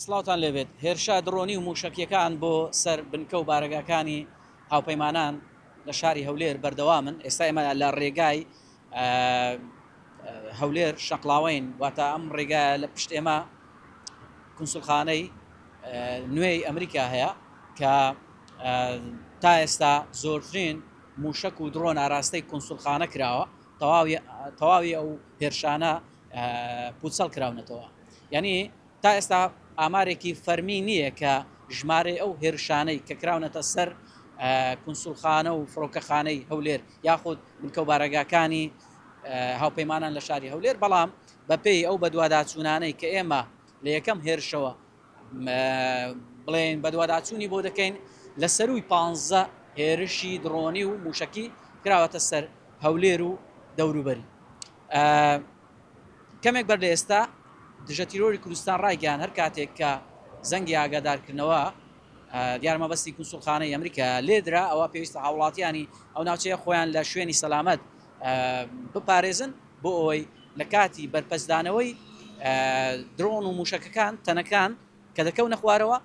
سڵاوتان لێبێت هێرشا درۆنی و موشکیەکان بۆ سەر بنکە و بارگاکانی هاوپەیمانان لە شاری هەولێر بەردەوامن. ئێستا ئێمە لە ڕێگای هەولێر شەقلاوین، واتە ئەم ڕێگایە لە پشت ئێمە کنسولخانەی نوێی ئەمریکا هەیە کە تا ئێستا زۆرترین موشک و درۆن ئاراستەی کنسولخانە کراوە. تەواوی ئەو هێرشانە پوچەڵ کراونەتەوە. یعنی تا ئێستا ئامارێکی فەرمی نییە کە ژمارە ئەو هێرشانەی کە کراونەتە سەر کنسولخانە و فڕۆکەخانەی هەولێر یاخود بنکە و بارەگاکانی هاوپەیمانان لە شاری هەولێر، بەڵام بەپێی ئەو بەدواداچوونانەی کە ئێمە لە یەکەم هێرشەوە بڵێن بەدواداچوونی بۆ دەکەین، لە سەروی 15 هێرشی درۆنی و موشکی کراوەتە سەر هەولێر و دەوروبەری. کەمێک بەر لە ئێستا دژە تیرۆری کوردستان ڕایگەیان هەر کاتێک کە زەنگی ئاگادارکردنەوە دیارمەبەستی کنسولخانەی ئەمریکا لێدرا، ئەوە پێویستە هاوڵاتیانی ئەو ناوچەیە خۆیان لە شوێنی سەلامەت بپارێزن بۆ ئەوەی لە کاتی بەرپەسدانەوەی درۆن و موشکەکان تەنەکان کە دەکەونە خوارەوە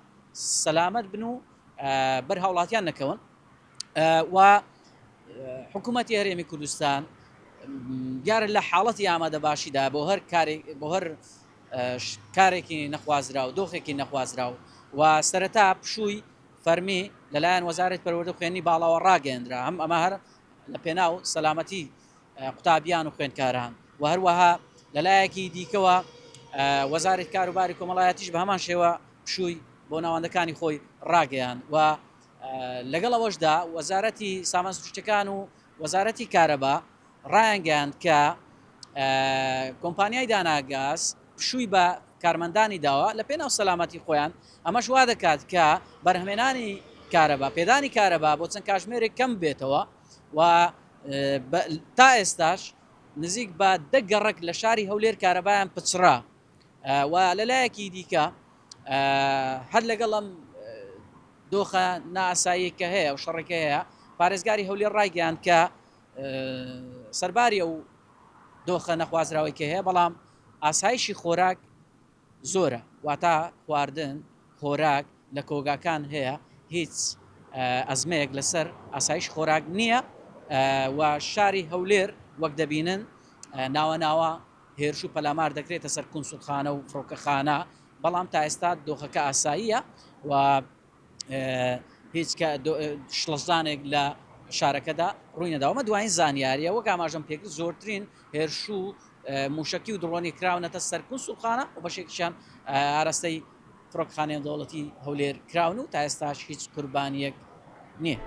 سەلامەت بن و بەر هاوڵاتیان نەکەون. و حکوومەتی هەرێمی کوردستان دیارە لە حاڵەتی ئامادە باشیدا بۆ هەر کارێکی نەخوازرا و دۆخێکی نەخوازرا و سەرەتا پشووی فەرمی لەلایەن وەزارەت پەروەردە خوێندنی باڵاوە ڕاگەیەندرا، هەم ئەمە هەر لە پێناو سەلامەتی قوتابیان و خوێندکاران و هەروەها لەلایەکی دیکەوە وەزارەت کاروباری کۆمەڵایەتیش بە هەمان شێوە پشووی بۆ ناوەندەکانی خۆی ڕاگەیان. و لەگەڵ ئەوەشدا وەزارەتی سامان سروشتەکان و وەزارەتی کارەبا ڕایانگەیاند کە کۆمپانیای داناگاز پشووی بە کارمەندانی داوە لە پێناو سەلامەتی خۆیان. ئەمەش وا دەکات کە بەرهەمێنانی کارەبا پێدانی کارەبا بۆ چەند کاتژمێرێک کەم بێتەوە و تا ئێستاش نزیک بە 10 گەڕک لە شاری هەولێر کارەبایان پچڕا. و لەلایەکی دیکە هەر لەگەڵ ئەم دۆخە نائاساییەکە هەیە و شەڕێکە هەیە، پارێزگاری هەولێر ڕایگەیاند کە سەرباری ئەو دۆخە نەخوازراوەیەکە هەیە، بەڵام ئاسایشی خۆراک زۆرە، واتە خواردن خۆراک لە کۆگاکان هەیە، هیچ ئەزمەیەک لەسەر ئاسایش خۆراک نییە. و شاری هەولێر وەک دەبینن ناوە هێرش و پەلامار دەکرێتە سەر کنسولخانە و فڕۆکەخانە، بەڵام تا ئێستا دۆخەکە ئاساییە و هیچ شڵەزانێک لە شارەکەدا ڕووی نەداوەمە. دوایین زانیاریە وەک ئاماژەم پێکرد زۆرترین هێرش و موشکی و دڕۆنی کراونەتە سەر کنسولخانە و بەشێکیشان ئاراستەی فڕۆکەخانەی دەوڵەتی هەولێر کراون و تا ئێستاش هیچ قوربانیەک نییە.